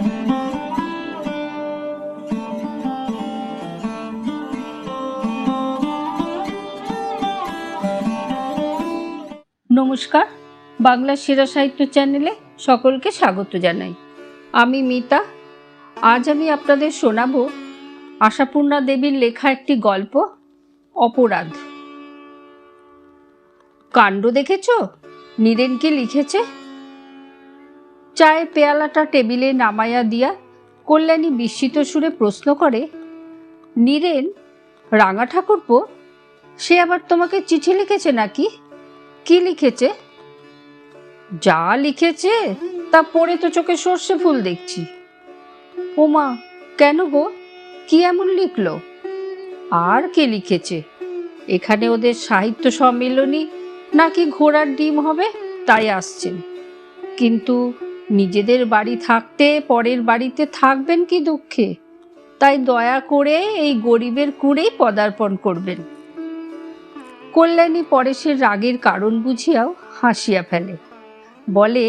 নমস্কার, বাংলা সেরা সাহিত্য চ্যানেলে সকলকে স্বাগত জানাই। আমি মিতা। আজ আমি আপনাদের শোনাবো আশাপূর্ণা দেবীর লেখা একটি গল্প, অপরাধ। কাণ্ড দেখেছ? নীরেন কি লিখেছে? চায়ের পেয়ালাটা টেবিলে নামাইয়া দিয়া কল্যাণী বিস্মিত সুরে প্রশ্ন করে, নীরেন, রাঙা ঠাকুরপো সে আবার তোমাকে চিঠি লিখেছে নাকি? কি লিখেছে? যা লিখেছে তা পড়ে তো চোখে সর্ষে ফুল দেখছি। ওমা, কেন গো, কি এমন লিখলো? আর কে লিখেছে? এখানে ওদের সাহিত্য সম্মেলনী নাকি ঘোড়ার ডিম হবে তাই আসছেন, কিন্তু নিজেদের বাড়ি থাকতে পরের বাড়িতে থাকবেন কি দুঃখে, তাই দয়া করে এই গরিবের কুড়েই পদার্পণ করবেন। কল্যাণী পরেশের রাগের কারণ বুঝিয়াও হাসিয়া ফেলে, বলে,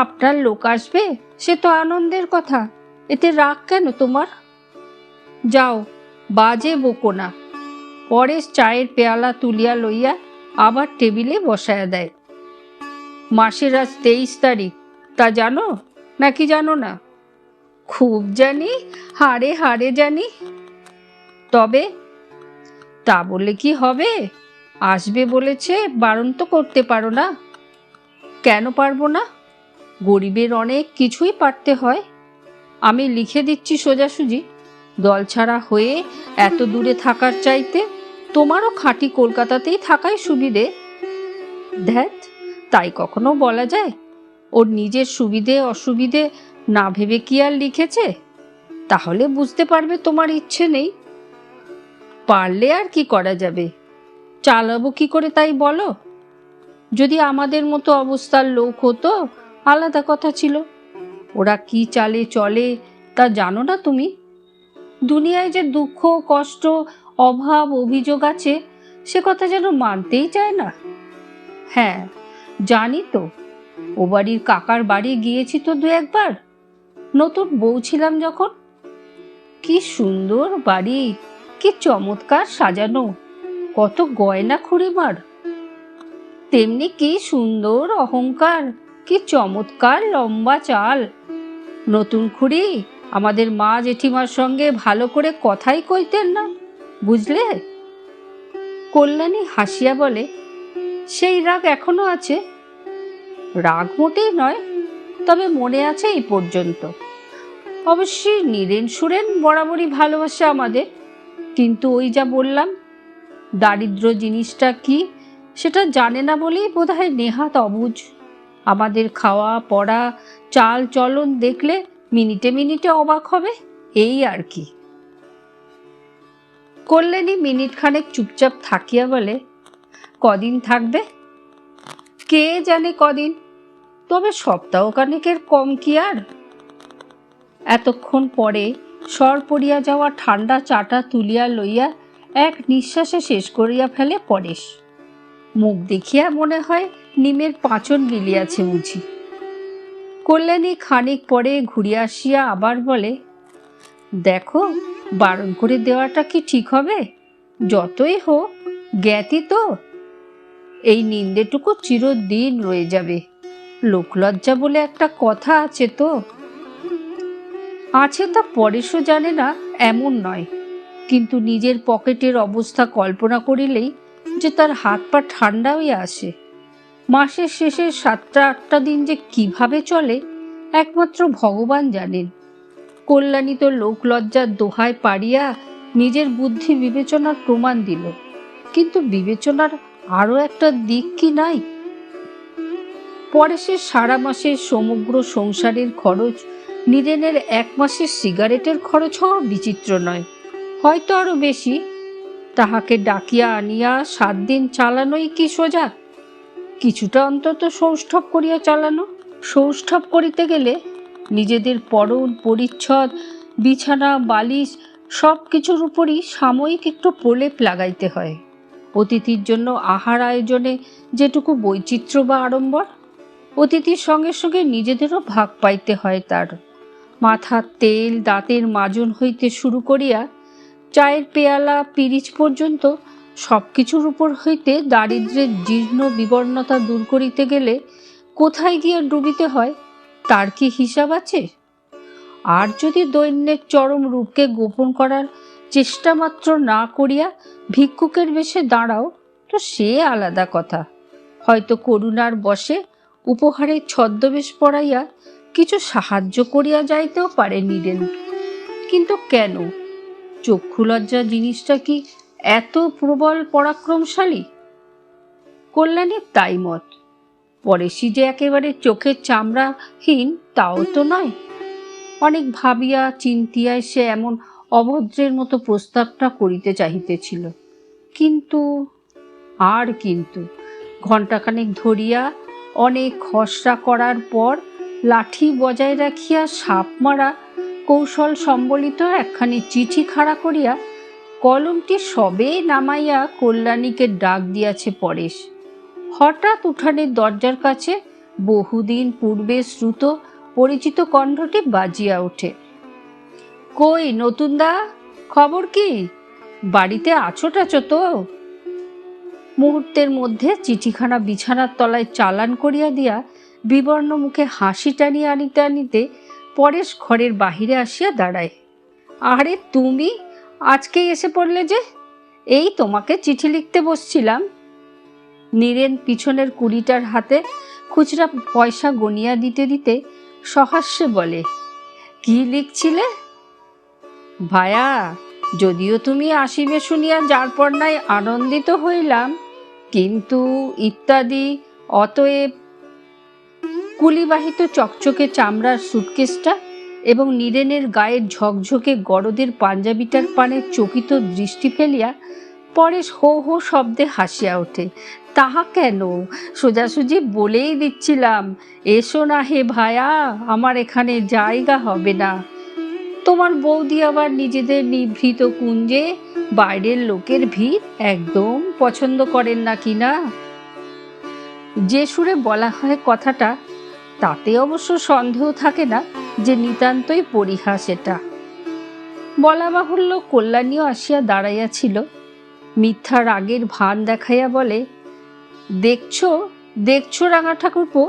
আপনার লোক আসবে সে তো আনন্দের কথা, এতে রাগ কেন তোমার? যাও, বাজে বকো না। পরেশ চায়ের পেয়ালা তুলিয়া লইয়া আবার টেবিলে বসায়া দেয়। মাসের আজ 23 তারিখ, তা জানো নাকি জানো না? খুব জানি, হাড়ে হাড়ে জানি। তবে তা বলে কি হবে? আসবে বলেছে, বারণ তো করতে পারো না। কেন পারবো না? গরিবের অনেক কিছুই পারতে হয়। আমি লিখে দিচ্ছি সোজাসুজি, দল ছাড়া হয়ে এত দূরে থাকার চাইতে তোমারও খাঁটি কলকাতাতেই থাকাই সুবিধে। ধ্যাত, তাই কখনো বলা যায়? ওর নিজের সুবিধে অসুবিধে না ভেবে কি আর লিখেছে? তাহলে বুঝতে পারবে তোমার ইচ্ছে নেই। পারলে আর কি করা যাবে? চালাবো কি করে তাই বলো? যদি আমাদের মতো অবস্থার লোক হতো আলাদা কথা ছিল। ওরা কি চালে চলে তা জানো না তুমি? দুনিয়ায় যে দুঃখ কষ্ট অভাব অভিযোগ আছে সে কথা যেন মানতেই চায় না। হ্যাঁ, জানি তো। ও বাড়ির কাকার বাড়ি গিয়েছি তো 2-1 বার, নতুন বউ ছিলাম যখন। কি সুন্দর বাড়ি, কি চমৎকার সাজানো, কত গয়না খুড়িমার। তেমনি কি সুন্দর অহংকার, কি চমৎকার লম্বা চাল। নতুন খুড়ি আমাদের মা জেঠিমার সঙ্গে ভালো করে কথাই কইতেন না, বুঝলে? কল্যাণী হাসিয়া বলে, সেই রাগ এখনো আছে? রাগ মোটেই নয়, তবে মনে আছে এই পর্যন্ত। অবশ্যই নীরেন সুরেন বরাবরই ভালোবাসে আমাদের, কিন্তু ওই যা বললাম, দারিদ্র জিনিসটা কি সেটা জানে না বলেই বোধহয় নেহাত অবুঝ। আমাদের খাওয়া পড়া চাল চলন দেখলে মিনিটে মিনিটে অবাক হবে, এই আর কি। কল্যাণী মিনিট খানেক চুপচাপ থাকিয়া বলে, কদিন থাকবে? কে জানে কদিন, তবে সপ্তাহখানেকের কম কি আর। এতক্ষণ পরে সর পড়িয়া যাওয়া ঠান্ডা চাটা তুলিয়া লইয়া এক নিঃশ্বাসে শেষ করিয়া ফেলে পরেশ। মুখ দেখিয়া মনে হয় নিমের পাঁচন গিলিয়াছে বুঝি। কল্যাণী খানিক পরে ঘুরিয়া আসিয়া আবার বলে, দেখো, বারণ করে দেওয়াটা কি ঠিক হবে? যতই হোক জ্ঞাতি তো। এই নিন্দেটুকু চিরদিন রয়ে যাবে। লোকলজ্জা বলে একটা কথা আছে তো। আছে তা পরেশও জানে না এমন নয়, কিন্তু নিজের পকেটের অবস্থা কল্পনা করিলেই যে তার হাত পা ঠান্ডা হয়ে আসে। মাসের শেষে 7-8টা দিন যে কিভাবে চলে একমাত্র ভগবান জানেন। কল্যাণী তো লোকলজ্জার দোহায় পাড়িয়া নিজের বুদ্ধি বিবেচনার প্রমাণ দিল, কিন্তু বিবেচনার আরও একটা দিক কি নাই? পরেশের সারা মাসের সমগ্র সংসারের খরচ নীরেনের 1 মাসের সিগারেটের খরচ হওয়া বিচিত্র নয়, হয়তো আরো বেশি। তাহাকে ডাকিয়া আনিয়া 7 দিন চালানোই কি সোজা? কিছুটা অন্তত সৌষ্ঠব করিয়া চালানো। সৌষ্ঠব করিতে গেলে নিজেদের পরন পরিচ্ছদ বিছানা বালিশ সব কিছুর উপরই সাময়িক একটু প্রলেপ লাগাইতে হয়। অতিথির জন্য আহার আয়োজনে যেটুকু বৈচিত্র্য বা আড়ম্বর, অতিথির সঙ্গে সঙ্গে নিজেদেরও ভাগ পাইতে হয় তার। মাথার তেল, দাঁতের মাজন হইতে শুরু করিয়া চায়ের পেয়ালা, পিরিচ পর্যন্ত সব কিছুর উপর হইতে দারিদ্র্যের জীর্ণ বিবর্ণতা দূর করিতে গেলে কোথায় গিয়া ডুবিতে হয় তার কি হিসাব আছে? আর যদি দৈন্যের চরম রূপকে গোপন করার চেষ্টা মাত্র না করিয়া ভিক্ষুকের বেশে দাঁড়াও তো সে আলাদা কথা। হয়তো করুণার বশে উপহারের ছদ্মবেশ পরাইয়া কিছু সাহায্য করিয়া যাইতেও পারে নীরেন। কিন্তু কেন? চক্ষুলজ্জা জিনিসটা কি এত প্রবল পরাক্রমশালী? কল্যাণীর তাই মত। পরেশী যে একেবারে চোখের চামড়াহীন তাও তো নয়। অনেক ভাবিয়া চিন্তিয়ায় সে এমন অভদ্রের মতো প্রস্তাবটা করিতে চাহিতেছিল। কিন্তু ঘণ্টাখানেক ধরিয়া অনেক খসড়া করার পর লাঠি বজায় রাখিয়া সাপ মারা কৌশল সম্বলিত একখানি চিঠি খাড়া করিয়া কলমটি সবে নামাইয়া কল্যাণীকে ডাক দিয়াছে পরেশ। হঠাৎ উঠানের দরজার কাছে বহুদিন পূর্বে শ্রুত পরিচিত কণ্ঠটি বাজিয়া ওঠে। কই নতুনদা, খবর কি? বাড়িতে আছো টাছো তো? মুহূর্তের মধ্যে চিঠিখানা বিছানার তলায় চালান করিয়া দিয়া বিবর্ণ মুখে হাসি টানিয়া আনিতে আনিতে পরেশ ঘরের বাহিরে আসিয়া দাঁড়ায়। আরে তুমি আজকেই এসে পড়লে যে? এই তোমাকে চিঠি লিখতে বসছিলাম। নীরেন পিছনের কুড়িটার হাতে খুচরা পয়সা গনিয়া দিতে দিতে সহাস্যে বলে, কি লিখছিলে? ভায়া, যদিও তুমি আসিবে শুনিয়া যার পর নাই আনন্দিত হইলাম, কিন্তু ইত্যাদি। অতএব কুলিবাহিত চকচকে চামড়ার সুটকেসটা এবং নীরেনের গায়ের ঝকঝকে গরদের পাঞ্জাবিটার পানে চকিত দৃষ্টি ফেলিয়া পরেশ হো হো শব্দে হাসিয়া ওঠে। তাহা কেন, সোজাসুজি বলেই দিচ্ছিলাম, এসো না হে ভায়া, আমার এখানে জায়গা হবে না। তোমার বৌদি আবার নিজেদের নিভৃত কুঞ্জে বাইরের লোকের ভিড় একদম পছন্দ করেন না কিনা। যে সুরে বলা হয় কথাটা, তাতে অবশ্য সন্দেহ থাকে না যে নিতান্তই পরিহাস এটা। বলা বাহুল্য কল্যাণীও আসিয়া দাঁড়াইয়াছিল। মিথ্যা রাগের ভান দেখাইয়া বলে, দেখছো দেখছো রাঙা ঠাকুরপো,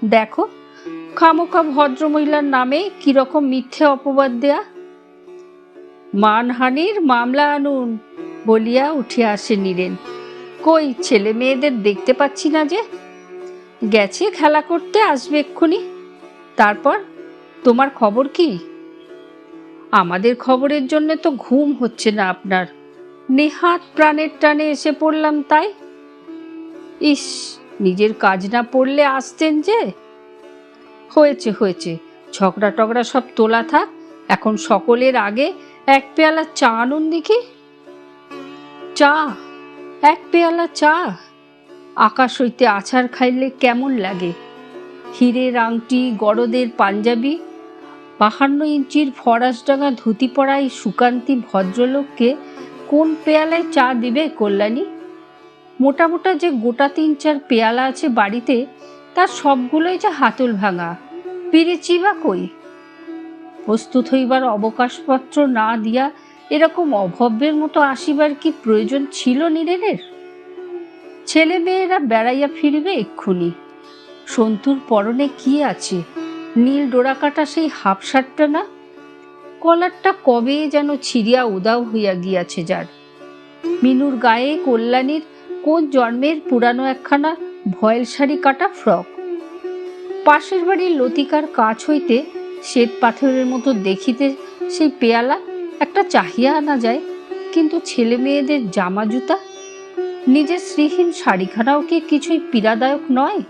দেখো খামোখা ভদ্রমহিলার নামে কিরকম মিথ্যে অপবাদ দেয়া। মানহানির মামলা আনুন বলিয়া উঠিয়া আসে নীরেন। কই ছেলে মেয়েদের দেখতে পাচ্ছি না যে? গেছে খেলা করতে, আসবে এক্ষুনি। তারপর তোমার খবর কি? আমাদের খবরের জন্য তো ঘুম হচ্ছে না আপনার। নেহাত প্রাণের টানে এসে পড়লাম তাই। ইস, নিজের কাজ না পড়লে আসতেন যে। হয়েছে হয়েছে, ঝগড়া টগড়া সব তোলা থাক, এখন সকলের আগে এক পেয়ালা চা আনুন দেখি। চা? এক পেয়ালা চা? আকাশ হইতে আছাড় খাইলে কেমন লাগে? হীরের আংটি, গরদের পাঞ্জাবি, 52 ইঞ্চির ফরাসডাঙ্গা ধুতি পরা এই সুকান্তি ভদ্রলোককে কোন পেয়ালায় চা দিবে কল্যাণী? মোটা মোটা যে গোটা 3-4 পেয়ালা আছে বাড়িতে, তার সবগুলোই যে হাতল ভাঙা, পিরিচি বা কই? প্রস্তুত হইবার অবকাশপত্র না দিয়া এরকম অভব্যের মতো আসিবার কি প্রয়োজন ছিল নীরেনের? ছেলে মেয়েরা বেড়াইয়া ফিরিবে এক্ষুনি। সন্তুর পরনে কি আছে? নীল ডোরাকাটা সেই হাফ শার্টটা না? কলারটা কবে যেন ছিঁড়িয়া উদাও হইয়া গিয়াছে যার। মিনুর গায়ে কল্যাণীর কোন জন্মের পুরানো একখানা ভয়েল শাড়ি কাটা ফ্রক। পাশের বাড়ির লতিকার কাছ হইতে শ্বেত পাথরের মতো দেখিতে সেই পেয়ালা একটা চাহিয়া আনা যায়, কিন্তু ছেলে মেয়েদের জামা জুতা, নিজের শ্রীহীন শাড়িখানাও কি কিছুই পীড়াদায়ক নয়?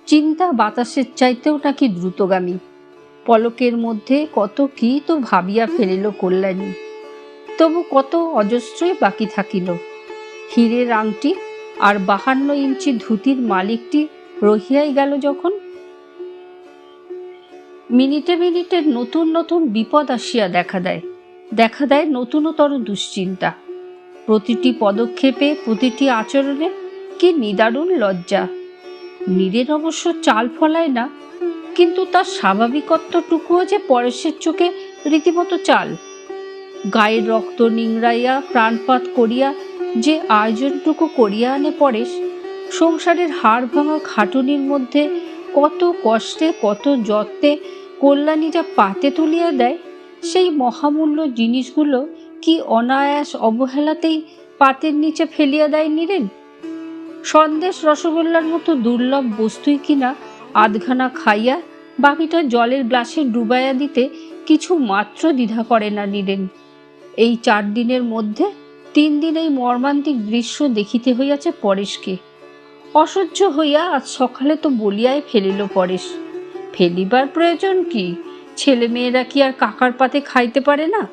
চিন্তা বাতাসের চাইতেও নাকি দ্রুতগামী। পলকের মধ্যে কত কি তো ভাবিয়া ফেলিল কল্যাণী। তবু কত অজস্রই বাকি থাকিল। হীরের আংটি আর 52 ইঞ্চি ধুতির মালিকটি রহিয়াই গেল যখন। মিনিটে মিনিটে নতুন নতুন বিপদ আসিয়া দেখা দেয় নতুনতর দুশ্চিন্তা। প্রতিটি পদক্ষেপে, প্রতিটি আচরণে কি নিদারুণ লজ্জা। নীরেন অবশ্য চাল ফলায় না, কিন্তু তার স্বাভাবিকত্বটুকুও যে পরেশের চোখে রীতিমতো চাল। গায়ের রক্ত নিংড়াইয়া প্রাণপাত করিয়া যে আয়োজনটুকু করিয়া আনে পরেশ, সংসারের হাড় ভাঙা খাটুনির মধ্যে কত কষ্টে কত যত্নে কল্যাণী যা পাতে তুলিয়া দেয়, সেই মহামূল্য জিনিসগুলো কি অনায়াস অবহেলাতেই পাতের নিচে ফেলিয়া দেয় নীরেন? সন্দেশ রসগোল্লার মতো দুর্লভ বস্তুই কিনা আধখানা খাইয়া বাকিটা জলের গ্লাসে ডুবাইয়া দিতে কিছু মাত্র দ্বিধা করে না নীরেন। এই 4 দিনের মধ্যে 3 দিন এই মর্মান্তিক দৃশ্য দেখিতে হইয়াছে পরেশকে। অসহ্য হইয়া আজ সকালে তো বলিয়াই ফেলিল পরেশ, ফেলিবার প্রয়োজন কি? ছেলে মেয়েরা কি আর কাকার পাতে খাইতে পারে না?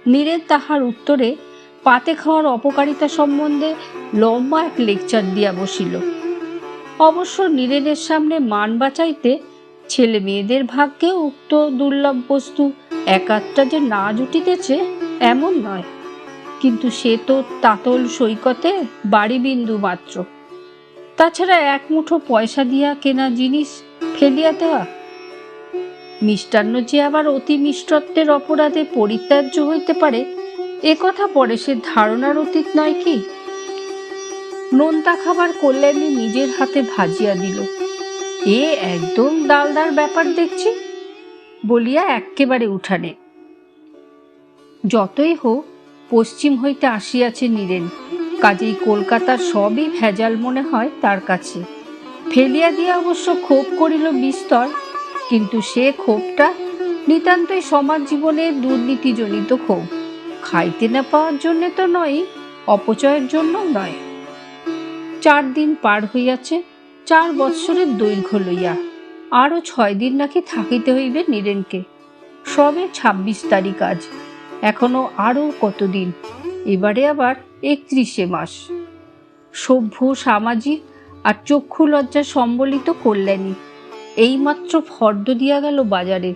নীরেন তাহার উত্তরে পাতে খাওয়ার অপকারিতা সম্বন্ধে লম্বা এক লেকচার দিয়া বসিল। অবশ্য নীরেনের সামনে মান বাঁচাইতে ছেলে মেয়েদের ভাগ্যে উক্ত দুর্লভ বস্তু একাধটা যে না জুটিতেছে এমন নয়, কিন্তু সে তো তাতল সৈকতে বাড়ি বিন্দু মাত্র। তাছাড়া এক মুঠো পয়সা দিয়া কেনা জিনিস ফেলিয়া দেওয়া, মিষ্টান্ন যে আবার অতি মিষ্টত্বের অপরাধে পরিত্যাজ্য হইতে পারে এ কথা পরেশের ধারণার অতীত নয় কি? নোনতা খাবার কল্যাণী নিজের হাতে ভাজিয়া দিল। এ একদম ডালদার ব্যাপার দেখছি বলিয়া এক্কেবারে উঠানে। যতই হোক পশ্চিম হইতে আসিয়াছে নীরেন, কাজেই কলকাতার সবই ভেজাল মনে হয় তার কাছে। ফেলিয়া দিয়া অবশ্য ক্ষোভ করিল বিস্তর, কিন্তু সে ক্ষোভটা নিতান্তই সমাজ জীবনের দুর্নীতিজনিত ক্ষোভ, খাইতে না পাওয়ার জন্যে তো নয়, অপচয়ের জন্য নয়। 4 দিন পার হইয়াছে 4 বৎসরের দৈর্ঘ্য লইয়া। আরও 6 দিন নাকি থাকিতে হইবে নীরেনকে। সবে 26 তারিখ আজ, এখনো আরও কতদিন, এবারে আবার 31শে মাস। সভ্য সামাজিক আর চক্ষু লজ্জা সম্বলিত কল্যাণী এইমাত্র ফর্দ দিয়া গেল বাজারে।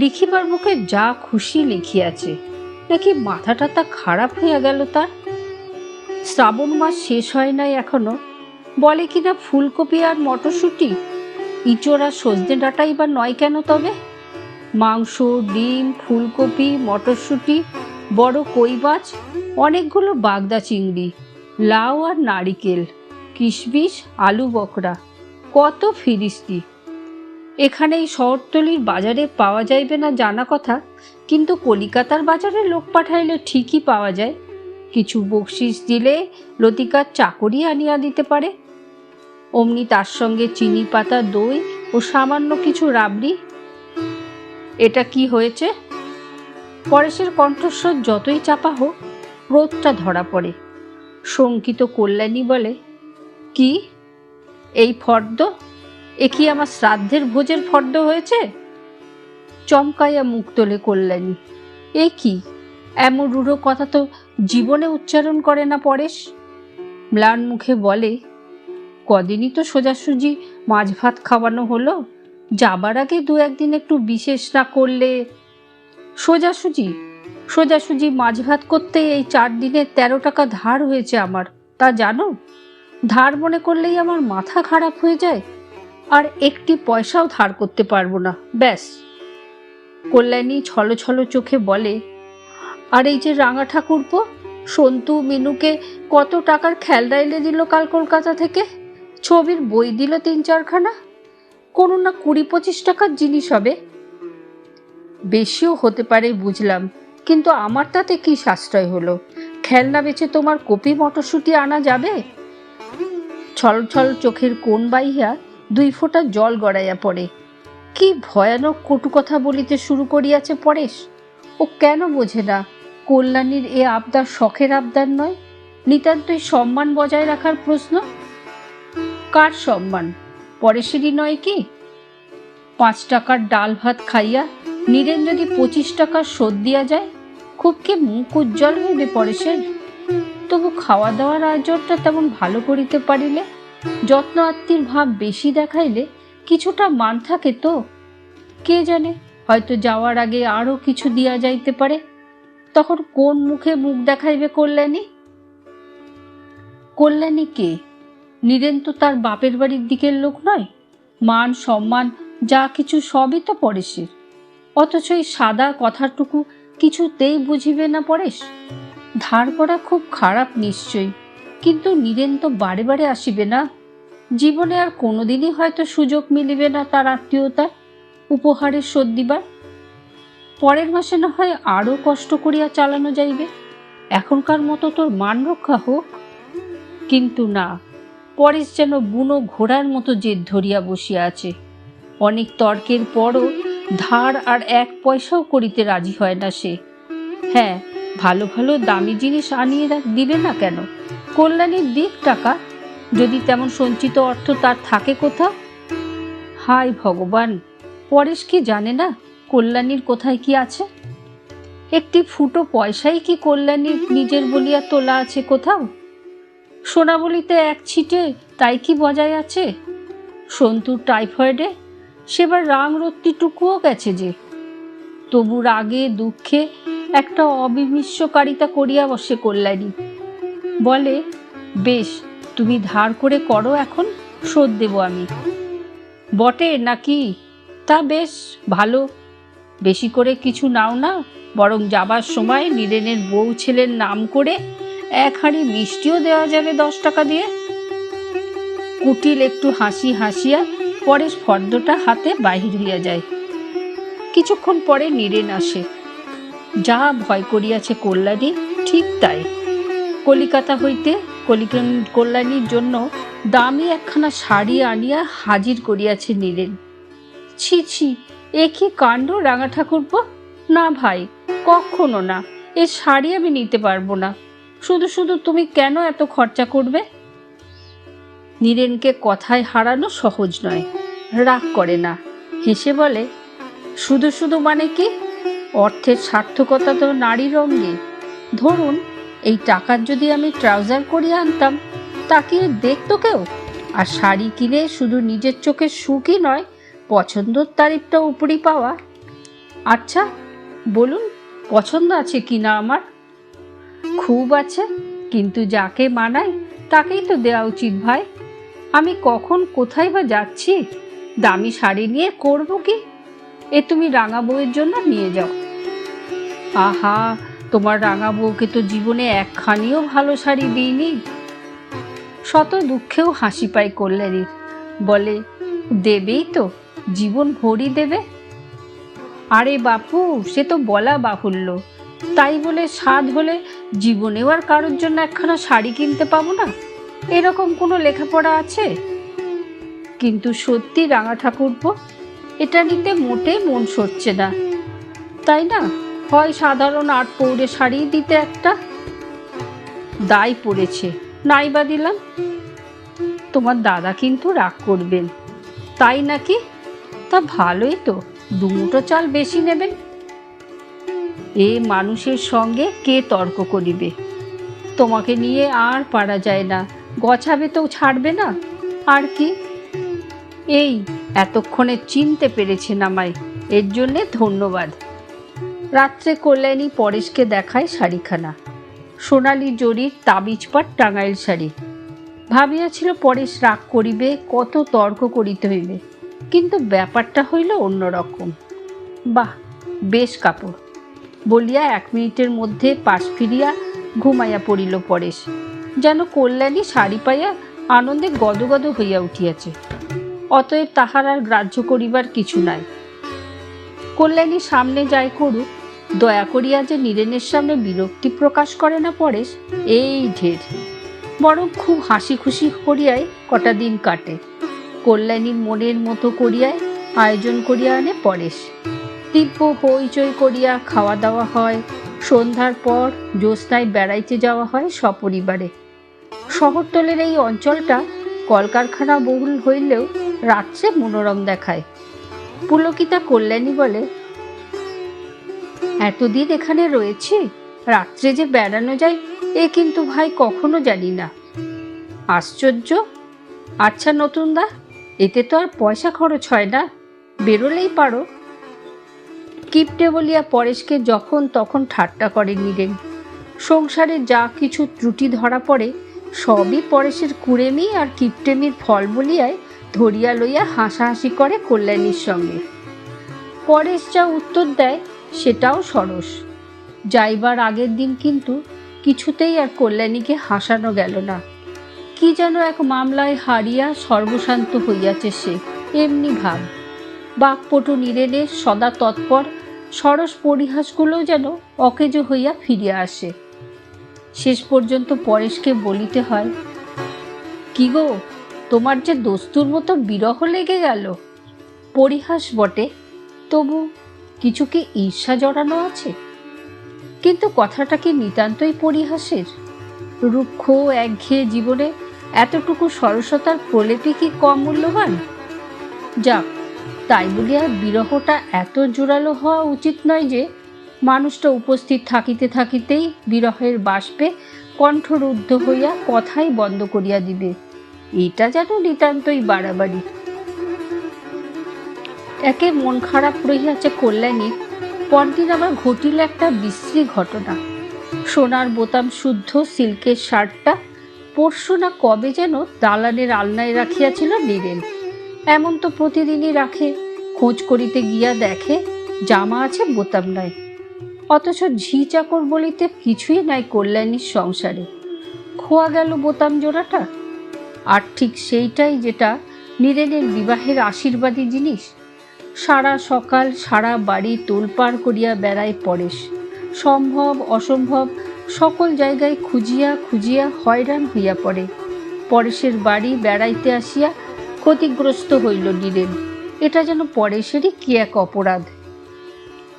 লিখিবার মুখে যা খুশি লিখিয়াছে, নাকি মাথাটা তা খারাপ হইয়া গেল তার? শ্রাবণ মাস শেষ হয় নাই এখনো, বলে কিনা ফুলকপি আর মটরশুঁটি, ইঁচড় আর সজনে ডাঁটাই বা নয় কেন তবে? মাংস, ডিম, ফুলকপি, মটরশুঁটি, বড় কই মাছ, অনেকগুলো বাগদা চিংড়ি, লাউ আর নারিকেল, কিশমিশ, আলু বকরা, কত ফিরিস্তি। এখানে এই শহরতলির বাজারে পাওয়া যাইবে না জানা কথা, কিন্তু কলিকাতার বাজারে লোক পাঠাইলে ঠিকই পাওয়া যায়। কিছু বকশিস দিলে লতিকার চাকরি আনিয়া দিতে পারে। অমনি তার সঙ্গে চিনি পাতা, দই ও সামান্য কিছু রাবড়ি। এটা কি হয়েছে? পরেশের কণ্ঠস্বর যতই চাপা হোক, ক্রোধটা ধরা পড়ে। শঙ্কিত কল্যাণী বলে, কি এই ফর্দ? এ কি আমার শ্রাদ্ধের ভোজের ফর্দ হয়েছে? চমকাইয়া মুখ তোলে কল্যাণী। এ কি, এমন রূঢ় কথা তো জীবনে উচ্চারণ করে না পরেশ। ম্লান মুখে বলে, কদিনই তো সোজাসুজি মাছ ভাত খাওয়ানো হলো, যাবার আগে 2-1 দিন একটু বিশেষ না করলে। সোজাসুজি মাছ ভাত করতে এই 4 দিনে 13 টাকা ধার হয়েছে আমার, তা জানো? ধার মনে করলেই আমার মাথা খারাপ হয়ে যায়, আর একটি পয়সাও ধার করতে পারবো না, ব্যাস। কল্যাণী ছলো ছলো চোখে বলে, আর এই যে রাঙা ঠাকুরপো সন্তু মিনুকে কত টাকার খেলনা এনে দিল কাল কলকাতা থেকে, ছবির বই দিল 3-4 খানা, কোনো না 20-25 টাকার জিনিস হবে। বেশিও হতে পারে বুঝলাম, কিন্তু আমার তাতে কি সাশ্রয় হলো? খেলনা বেচে তোমার কপি মটরশুঁটি আনা যাবে? ছল ছল চোখের কোণ বাইয়া 2 ফোঁটা জল গড়াইয়া পড়ে। কি ভয়ানক কটু কথা বলিতে শুরু করিয়াছে পরেশ। ও কেন বোঝে না কল্যাণীর এ আবদার শখের আবদার নয়, নিতান্তই সম্মান বজায় রাখার প্রশ্ন। কার সম্মান? পরেশেরই নয় কি? 5 টাকার ডাল ভাত খাইয়া নীরেন যদি 25 টাকার শোধ দিয়া যায়, খুব কি মুখ উজ্জ্বল হইবে পরেশের? তবু খাওয়া দাওয়ার আয়োজনটা তেমন ভালো করিতে পারিলে, যত্ন আত্মীর ভাব বেশি দেখাইলে কিছুটা মান থাকে তো। কে জানে, হয়তো যাওয়ার আগে আরও কিছু দিয়া যাইতে পারে। তখন কোন মুখে মুখ দেখাইবে কল্যাণী? কল্যাণী কে? নীরেন তো তার বাপের বাড়ির দিকের লোক নয়। মান সম্মান যা কিছু সবই তো পরেশের, অথচ এই সাদা কথাটুকু কিছুতেই বুঝিবে না পরেশ। ধার করা খুব খারাপ নিশ্চয়ই, কিন্তু নীরেন তো বারে বারে আসিবে না। জীবনে আর কোনোদিনই হয়তো সুযোগ মিলিবে না তার আত্মীয়তার উপহারের শোধ দিবার। পরের মাসে না হয় আরো কষ্ট করিয়া চালানো যাইবে, এখনকার মতো তোর মান রক্ষা হোক। কিন্তু না, পরেশ যেন বুনো ঘোড়ার মতো জেদ ধরিয়া বসিয়া আছে। অনেক তর্কের পরও ধার আর 1 পয়সাও করিতে রাজি হয় না সে। হ্যাঁ, ভালো ভালো দামি জিনিস আনিয়ে দিবে না কেন? কল্যাণীর দিক টাকা, যদি তেমন সঞ্চিত অর্থ তার থাকে কোথাও। হায় ভগবান, পরেশ কি জানে না কল্যাণীর কোথায় কি আছে? একটি ফুটো পয়সাই কি কল্যাণীর নিজের বলিয়া তোলা আছে কোথাও? সোনা বলিতে 1 ছিটে তাই কি বজায় আছে? সন্তুর টাইফয়েডে সেবার রাং রত্তিটুকুও গেছে যে। তবু রাগে দুঃখে একটা অবিমিশ্রকারিতা করিয়া বসে কল্যাণী। বলে, বেশ, তুমি ধার করে করো, এখন শোধ দেব আমি। বটে নাকি? তা বেশ ভালো। বেশি করে কিছু নাও না, বরং যাবার সময় নীরেনের বউ ছেলের নাম করে 1 হাঁড়ি মিষ্টিও দেওয়া যাবে 10 টাকা দিয়ে। কুটিল একটু হাসিয়া পরেশ ফর্দটা হাতে বাহির হইয়া যায়। কিছুক্ষণ পরে নীরেন আসে। যা ভয় করিয়াছে কল্যাণী ঠিক তাই। কলিকাতা হইতে কল্যাণীর জন্য দামি একখানা শাড়ি আনিয়া হাজির করিয়াছে নীরেন। ছি ছি, এ কি কাণ্ড রাঙা ঠাকুরপো! না ভাই, কখনো না, এ শাড়ি আমি নিতে পারবো না। শুধু শুধু তুমি কেন এত খরচা করবে? নীরেনকে কথায় হারানো সহজ নয়, রাগ করে না, হেসে বলে, শুধু শুধু মানে কি? অর্থের সার্থকতা তো নারীর অঙ্গে। ধরুন, এই টাকার যদি আমি ট্রাউজার করিয়ে আনতাম, তাকে দেখতো কেউ? আর শাড়ি কিনে শুধু নিজের চোখের সুখই নয়, পছন্দর তারিফটা উপরই পাওয়া। আচ্ছা বলুন, পছন্দ আছে কি না আমার? খুব আছে, কিন্তু যাকে মানায় তাকেই তো দেওয়া উচিত ভাই। আমি কখন কোথায় বা যাচ্ছি, দামি শাড়ি নিয়ে করবো কি? এ তুমি রাঙা বউয়ের জন্য নিয়ে যাও। আহা, তোমার রাঙা বউকে তো জীবনে একখানিও ভালো শাড়ি দিইনি। শত দুঃখেও হাসি পায় কল্যাণীর। বলে, দেবেই তো, জীবন ভরি দেবে। আরে বাপু, সে তো বলা বাহুল্য। তাই বলে সাধ হলে জীবনেও আর কারোর জন্য একখানা শাড়ি কিনতে পাবো না, এরকম কোনো লেখাপড়া আছে? কিন্তু সত্যি রাঙা ঠাকুরপো, এটা নিতে মোটেই মন সরছে না, তাই না? হয় সাধারণ 8 পৌরে শাড়ি দিতে একটা। দায় পড়েছে, নাই বা দিলাম। তোমার দাদা কিন্তু রাগ করবেন। তাই নাকি? তা ভালোই তো, 2 মুঠো চাল বেশি নেবেন। এ মানুষের সঙ্গে কে তর্ক করিবে? তোমাকে নিয়ে আর পারা যায় না, গছাবে তো ছাড়বে না। আর কি? এই এতক্ষণে চিনতে পেরেছেন আমায়, এর জন্যে ধন্যবাদ। রাত্রে কল্যাণী পরেশকে দেখায় শাড়িখানা, সোনালি জরির তাবিজপাট টাঙ্গাইল শাড়ি। ভাবিয়াছিল পরেশ রাগ করিবে, কত তর্ক করিতে হইবে, কিন্তু ব্যাপারটা হইল অন্যরকম। বাহ, বেশ কাপড় বলিয়া 1 মিনিটের মধ্যে পাশ ফিরিয়া ঘুমাইয়া পড়িল পরেশ, যেন কল্যাণী শাড়ি পাইয়া আনন্দে গদগদ হইয়া উঠিয়াছে। অতএব তাহার আর গ্রাহ্য করিবার কিছু নাই। কল্যাণী সামনে যায় করুক, দয়া করিয়া যে নীরেনের সামনে বিরক্তি প্রকাশ করে না পরেশ, এই ঢের। বরং খুব হাসি খুশি করিয়াই কটা দিন কাটে। কল্যাণীর মনের মতো করিয়াই আয়োজন করিয়া আনে পরেশ। দিব্য হইচই করিয়া খাওয়া দাওয়া হয়। সন্ধ্যার পর জ্যোৎস্নায় বেড়াইতে যাওয়া হয় সপরিবারে। শহরতলের এই অঞ্চলটা কলকারখানা বহুল হইলেও রাত্রে মনোরম দেখায়। পুলকিতা কল্যাণী বলে, এতদিন এখানে রয়েছি, রাত্রে যে বেড়ানো যায় এ কিন্তু ভাই কখনো জানি না। আশ্চর্য। আচ্ছা নতুনদা, এতে তো আর পয়সা খরচ হয় না, বেরোলেই পারো। কিপটে বলিয়া পরেশকে যখন তখন ঠাট্টা করে নীরেন। সংসারে যা কিছু ত্রুটি ধরা পড়ে সবই পরেশের কুড়েমি আর কিপটেমির ফল বলিয়ায় ধরিয়া লইয়া হাসাহাসি করে কল্যাণীর সঙ্গে। পরেশ যা উত্তর দেয় সেটাও সরস। যাইবার আগের দিন কিন্তু কিছুতেই আর কল্যাণীকে হাসানো গেল না। কি যেন এক মামলায় হারিয়া সর্বশান্ত হইয়াছে সে, এমনি ভাব। বাকপটু নীরেনের সদা তৎপর সরস পরিহাসগুলো যেন অকেজো হইয়া ফিরিয়া আসে। শেষ পর্যন্ত পরেশকে বলিতে হয়, কি গো, তোমার যে দস্তুর মতো বিরহ লেগে গেল। পরিহাস বটে, তবু কিছু কি ঈর্ষা জড়ানো আছে? কিন্তু কথাটা কি নিতান্তই পরিহাসের? রুক্ষ একঘেয়ে জীবনে এতটুকু সরসতার প্রলেপই কি কম মূল্যবান? যাক, তাই বলিয়া বিরহটা এত জোরালো হওয়া উচিত নয় যে মানুষটা উপস্থিত থাকিতে থাকিতেই বিরহের বাষ্পে কণ্ঠরুদ্ধ হইয়া কথাই বন্ধ করিয়া দিবে। এটা যেন নিতান্তই বাড়াবাড়ি। একে মন খারাপ রহিয়াছে কল্যাণীর। পরদিন আবার ঘটিল একটা বিশ্রী ঘটনা। সোনার বোতাম শুদ্ধ সিল্কের শার্টটা পরশু না কবে যেন দালানের আলনায় রাখিয়াছিল নীরেন। এমন তো প্রতিদিনই রাখে। খোঁজ করিতে গিয়া দেখে জামা আছে, বোতাম নাই। অথচ ঝি চাকর বলিতে কিছুই নাই কল্যাণীর সংসারে। খোয়া গেল বোতাম জোড়াটা। আর ঠিক সেইটাই যেটা নীরেনের বিবাহের আশীর্বাদী জিনিস। সারা সকাল সারা বাড়ি তোলপাড় করিয়া বেড়ায় পরেশ। সম্ভব অসম্ভব সকল জায়গায় খুঁজিয়া খুঁজিয়া হয়রান হইয়া পড়ে। পরেশের বাড়ি বেড়াইতে আসিয়া ক্ষতিগ্রস্ত হইল নীরেন। এটা যেন পরেশেরই কি এক অপরাধ।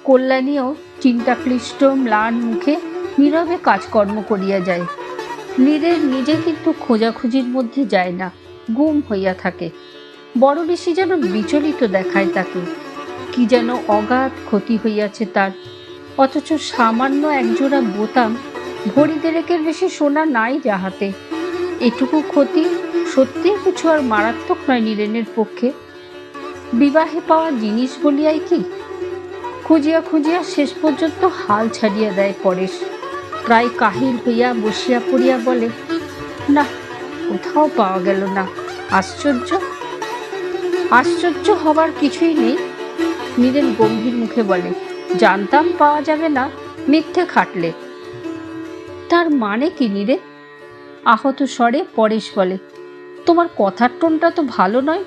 কল্যাণীও চিন্তাক্লিষ্ট ম্লান মুখে নীরবে কাজকর্ম করিয়া যায়। নীরেন নিজে কিন্তু খোঁজাখুঁজির মধ্যে যায় না, গুম হইয়া থাকে। বড় বেশি যেন বিচলিত দেখায় তাকে। কি যেন অগাধ ক্ষতি হইয়াছে তার। অথচ সামান্য একজোড়া বোতাম, ভরি দেড়েকের বেশি সোনা নাই যাহাতে। এটুকু ক্ষতি সত্যিই কিছু আর মারাত্মক নয় নীরেনের পক্ষে। বিবাহে পাওয়া জিনিস বলিয়াই কি? খুঁজিয়া খুঁজিয়া শেষ পর্যন্ত হাল ছাড়িয়া দেয় পরেশ। প্রায় কাহিল হইয়া বসিয়া পড়িয়া বলে, না, কোথাও পাওয়া গেল না। আশ্চর্য। আশ্চর্য হবার কিছুই নেই। নীরেন গম্ভীর মুখে বলে, জানতাম পাওয়া যাবে না, মিথ্যে খাটলে। তার মানে কি নীরেন? আহত স্বরে পরেশ বলে, তোমার কথার টোনটা তো ভালো নয়।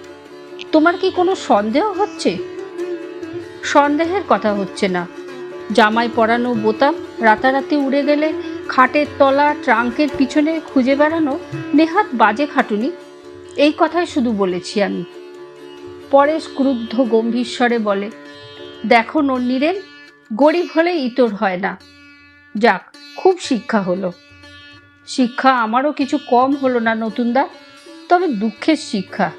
তোমার কি কোনো সন্দেহ হচ্ছে? সন্দেহের কথা হচ্ছে না। জামায় পরানো বোতাম রাতারাতি উড়ে গেলে খাটের তলা ট্রাঙ্কের পিছনে খুঁজে বেড়ানো নেহাত বাজে খাটুনি, এই কথাই শুধু বলেছি আমি। পরেশ ক্রুদ্ধ গম্ভীর স্বরে বলে, দেখো নীরেন, গরিব হলে ইতর হয় না। যাক, খুব শিক্ষা হলো। শিক্ষা আমারও কিছু কম হলো না নতুনদা, তবে দুঃখের শিক্ষা।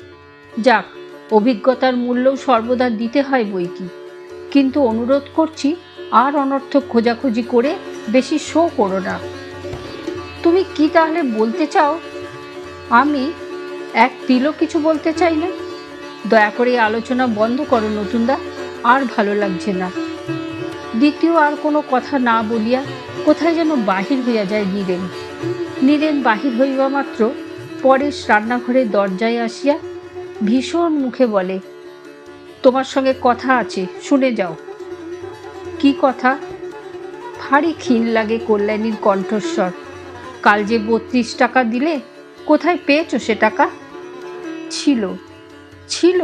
যাক, অভিজ্ঞতার মূল্যও সর্বদা দিতে হয় বই কি। কিন্তু অনুরোধ করছি, আর অনর্থক খোঁজাখুঁজি করে বেশি শো করো না। তুমি কি তাহলে বলতে চাও? আমি এক তিলও কিছু বলতে চাই না। দয়া করে আলোচনা বন্ধ করো নতুনদা, আর ভালো লাগছে না। দ্বিতীয় আর কোনো কথা না বলিয়া কোথায় যেন বাহির হইয়া যায় নীরেন। নীরেন বাহির হইবা মাত্র পরেশ রান্নাঘরের দরজায় আসিয়া ভীষণ মুখে বলে, তোমার সঙ্গে কথা আছে, শুনে যাও। কি কথা? ভারী ক্ষীণ লাগে কল্যাণীর কণ্ঠস্বর। কাল যে 32 টাকা দিলে, কোথায় পেয়েছো সে টাকা? ছিল। ছিল?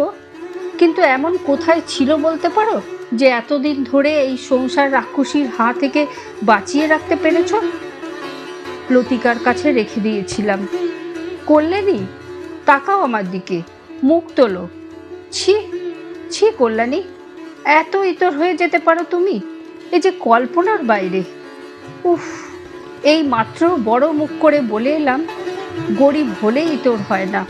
কিন্তু এমন কোথায় ছিল বলতে পারো যে এতদিন ধরে এই সংসার রাক্ষসীর হাত থেকে বাঁচিয়ে রাখতে পেরেছ? লতিকার কাছে রেখে দিয়েছিলাম। কল্যাণী, তাকাও আমার দিকে, মুখ তোলো। ছি ছি কল্যাণী, এত ইতর হয়ে যেতে পারো তুমি? এ যে কল্পনার বাইরে। উফ, এই মাত্র বড় মুখ করে বলে এলাম, গরিব হলে ইতর হয় না।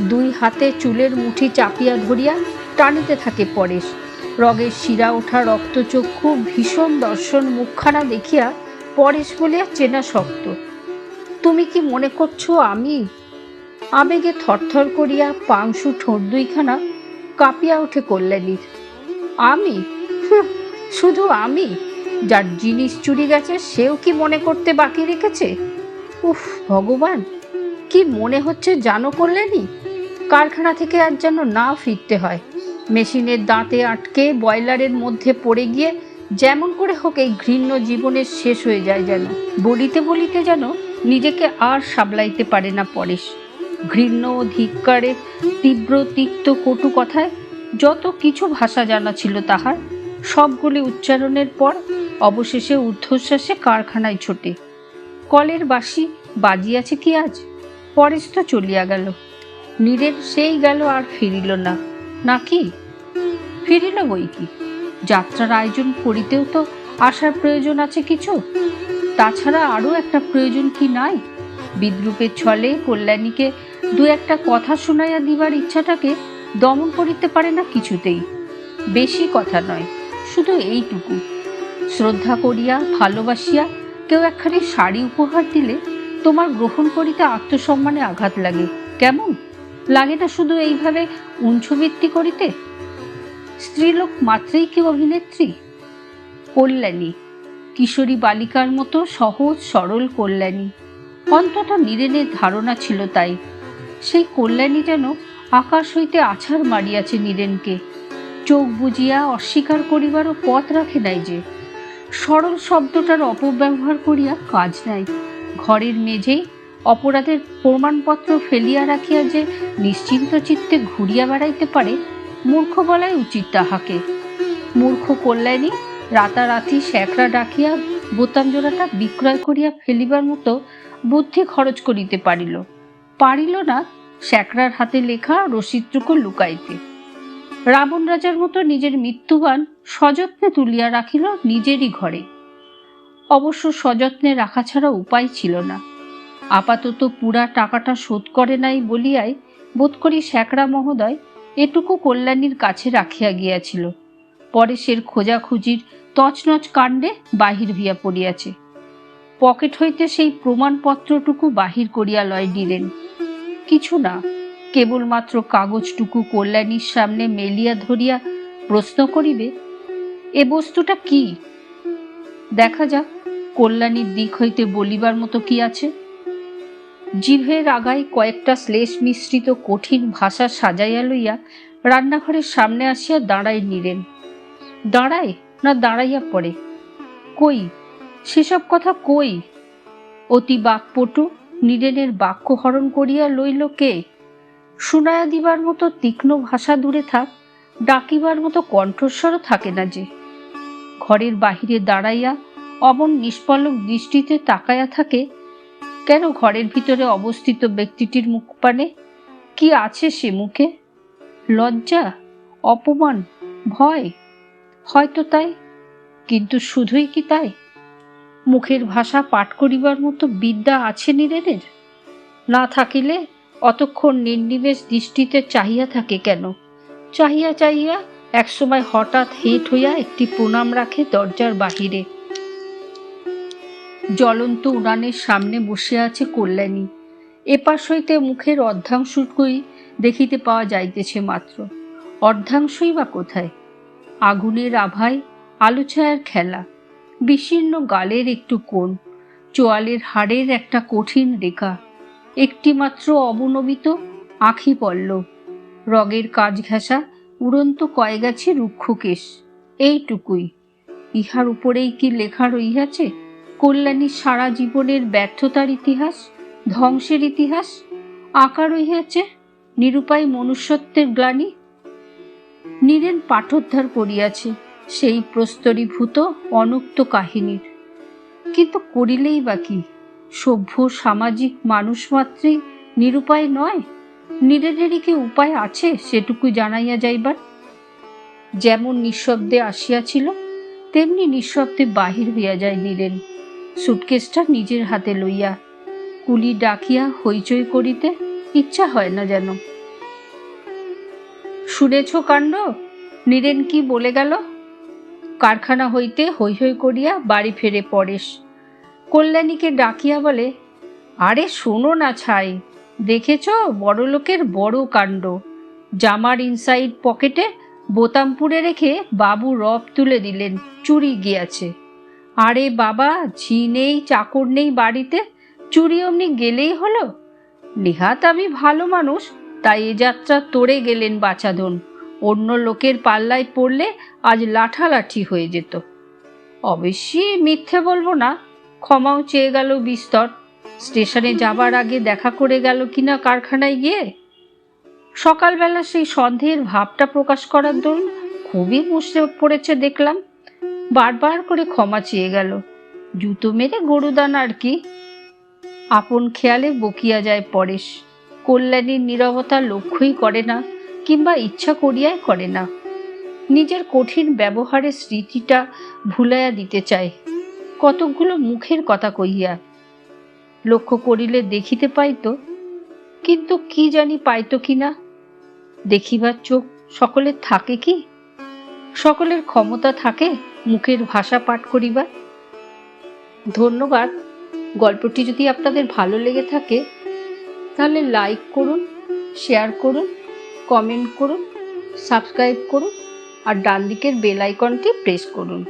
দুই হাতে চুলের মুঠি চাপিয়া ধরিয়া টানিতে থাকে পরেশ। রগের শিরা ওঠা রক্তচক্ষু ভীষণ দর্শন মুখখানা দেখিয়া পরেশ বলিয়া চেনা শক্ত। তুমি কি মনে করছো আমি? আবেগে থরথর করিয়া পাংশু ঠোঁট দুইখানা কাঁপিয়া ওঠে কল্যাণীর। আমি? শুধু আমি? যার জিনিস চুরি গেছে সেও কি মনে করতে বাকি রেখেছে? উফ ভগবান, কি মনে হচ্ছে জানো কল্যাণী? কারখানা থেকে আর যেন না ফিরতে হয়। মেশিনের দাঁতে আটকে বয়লারের মধ্যে পড়ে গিয়ে যেমন করে হোক এই ঘৃণ্য জীবনের শেষ হয়ে যায় যেন। বলিতে বলিতে যেন নিজেকে আর সামলাইতে পারে না পরেশ। ঘৃণ্য ও ধিক্কারের তীব্র তিক্ত কটু কথায় যত কিছু ভাষা জানা ছিল তাহার, সবগুলি উচ্চারণের পর অবশেষে ঊর্ধ্বশ্বাসে কারখানায় ছোটে। কলের বাঁশি বাজিয়াছে কি আজ? পরেশ তো চলিয়া গেল। নীরেন সেই গেল আর ফিরিল না, নাকি? ফিরিল বই কি, যাত্রার আয়োজন করিতেও তো আসার প্রয়োজন আছে কিছু। তাছাড়া আরও একটা প্রয়োজন কি নাই? বিদ্রুপের ছলে কল্যাণীকে দু একটা কথা শুনাইয়া দিবার ইচ্ছাটাকে দমন করিতে পারে না কিছুতেই। বেশি কথা নয়, শুধু এইটুকু, শ্রদ্ধা করিয়া ভালোবাসিয়া কেউ একখানি শাড়ি উপহার দিলে তোমার গ্রহণ করিতে আত্মসম্মানে আঘাত লাগে। কেমন লাগে না শুধু এইভাবে উঞ্ছবৃত্তি করিতে? স্ত্রীলোক মাত্রেই কি অভিনেত্রী? কল্যাণী, কিশোরী বালিকার মতো সহজ সরল কল্যাণী, অন্তত নীরেনের ধারণা ছিল তাই। সেই কল্যাণী যেন আকাশ হইতে আছাড় মারিয়াছে নীরেনকে। চোখ বুজিয়া অস্বীকার করিবারও পথ রাখে নাই যে। সরল শব্দটার অপব্যবহার করিয়া কাজ নাই। ঘরের মেঝেই অপরাধের প্রমাণপত্র ফেলিয়া রাখিয়া যে নিশ্চিন্ত চিত্তে ঘুরিয়া বেড়াইতে পারে, মূর্খ বলাই উচিত তাহাকে। মূর্খ কল্যাণী রাতারাতি স্যাকরা ডাকিয়া বোতাম জোড়াটা বিক্রয় করিয়া ফেলিবার মতো বুদ্ধি খরচ করিতে পারিল না স্যাকরার হাতে লেখা রসিদটুকু লুকাইতে। রাবণ রাজার মতো নিজের মৃত্যুবান সযত্নে তুলিয়া রাখিল নিজেরই ঘরে। অবশ্য সযত্নে রাখা ছাড়া উপায় ছিল না। আপাতত পুরা টাকাটা শোধ করে নাই বলিয়াই বোধ করি স্যাকরা মহোদয় এটুকু কল্যাণীর কাছে রাখিয়া গিয়াছিল। পরেশের খোঁজাখুঁজির তছনছ কাণ্ডে বাহির হইয়া পড়িয়াছে। পকেট হইতে সেই প্রমাণপত্রটুকু বাহির করিয়া লয় নীরেন। কিছু না, কেবলমাত্র কাগজটুকু কল্যাণীর সামনে মেলিয়া ধরিয়া প্রশ্ন করিবে, এ বস্তুটা কি? দেখা যাক কল্যাণীর দিক হইতে বলিবার মতো কি আছে। জিভের আগায় কয়েকটা শ্লেষ মিশ্রিত কঠিন ভাষা সাজাইয়া লইয়া রান্নাঘরের সামনে আসিয়া দাঁড়ায় নীরেন। দাঁড়ায় না দাঁড়াইয়া পড়ে? কই, সেসব কথা কই? অতি বাক্পটু নীরেনের বাক্য হরণ করিয়া লইল কে? শুনাইয়া দিবার মতো তীক্ষ্ণ ভাষা দূরে থাক, ডাকিবার মতো কণ্ঠস্বরও থাকে না যে। ঘরের বাহিরে দাঁড়াইয়া অমন নিষ্পলক দৃষ্টিতে তাকাইয়া থাকে কেন? ঘরের ভিতরে অবস্থিত ব্যক্তিটির মুখপানে কি আছে সে মুখে? লজ্জা, অপমান, ভয়? হয়তো তাই, কিন্তু শুধুই কি তাই? মুখের ভাষা পাঠ করিবার মতো বিদ্যা আছে নীরেনের? না থাকিলে অতক্ষণ নির্নিমেষ দৃষ্টিতে চাহিয়া থাকে কেন? চাহিয়া চাহিয়া একসময় হঠাৎ হেঁট হইয়া একটি প্রণাম রাখে দরজার বাহিরে। জ্বলন্ত উনানের সামনে বসিয়া আছে কল্যাণী। এপাশ হইতে মুখের অর্ধাংশটুকুই দেখিতে পাওয়া যাইতেছে মাত্র। অর্ধাংশই বা কোথায়? আগুনের আভায় আলো ছায়ার খেলা, বিশীর্ণ গালের একটু কোণ, চোয়ালের হাড়ের একটা কঠিন রেখা, একটি মাত্র অবনমিত আঁখি পল্লব, রগের কাজ ঘেঁষা উড়ন্ত কয়গাছি রুক্ষ কেশ, এইটুকুই। ইহার উপরেই কি লেখা রহিয়াছে কল্যাণীর সারা জীবনের ব্যর্থতার ইতিহাস, ধ্বংসের ইতিহাস? আঁকা রহিয়াছে নিরুপায় মনুষ্যত্বের গ্লানি। নীরেন পাঠোদ্ধার করিয়াছে সেই প্রস্তরীভূত অনুক্ত কাহিনীর, কিন্তু করিলেই বা কি? সভ্য সামাজিক মানুষ মাত্রেই নিরুপায় নয়। নীরেনেরই কি উপায় আছে সেটুকু জানাইয়া যাইবার? যেমন নিঃশব্দে আসিয়াছিল তেমনি নিঃশব্দে বাহির হইয়া যায় নীরেন, সুটকেসটা নিজের হাতে লইয়া। কুলি ডাকিয়া হইচই করিতে ইচ্ছা হয় না যেন। শুনেছ কাণ্ড? নীরেন কি বলে গেল? কারখানা হইতে হৈ হৈ করিয়া বাড়ি ফেরে পরেশ। কল্যাণীকে ডাকিয়া বলে, আরে শোনো না ছাই, দেখেছ বড়লোকের বড় কাণ্ড। জামার ইনসাইড পকেটে বোতাম পুড়ে রেখে বাবু রব তুলে দিলেন, চুরি গিয়াছে। আরে বাবা, ঝি নেই চাকর নেই বাড়িতে, চুরি অমনি গেলেই হলো? নেহাত আমি ভালো মানুষ, তাই এ যাত্রা তোড়ে গেলেন বাচাধন। অন্য লোকের পাল্লায় পড়লে আজ লাঠালাঠি হয়ে যেত। অবশ্যই মিথ্যে বলবো না, ক্ষমাও চেয়ে গেল বিস্তর। স্টেশনে যাবার আগে দেখা করে গেল কিনা কারখানায় গিয়ে। সকালবেলা সেই সন্দেহের ভাবটা প্রকাশ করার দরুন খুবই মুষড়ে পড়েছে দেখলাম। বারবার করে ক্ষমা চেয়ে গেল। জুতো মেরে গরুদান আর কি। আপন খেয়ালে বকিয়া যায় পরেশ। কল্যাণীর নীরবতা লক্ষ্যই করে না, কিংবা ইচ্ছা করিয়াই করে না। নিজের কঠিন ব্যবহারের স্মৃতিটা ভুলাইয়া দিতে চায় কতকগুলো মুখের কথা কইয়া। লক্ষ্য করিলে দেখিতে পাইত, কিন্তু কি জানি পাইত কিনা। দেখিবার চোখ সকলের থাকে কি? সকলের ক্ষমতা থাকে মুখের ভাষা পাঠ করিবার? ধন্যবাদ। গল্পটি যদি আপনাদের ভালো লেগে থাকে তাহলে লাইক করুন, শেয়ার করুন, কমেন্ট করুন, সাবস্ক্রাইব করুন আর ডান দিকের বেল আইকনটি প্রেস করুন।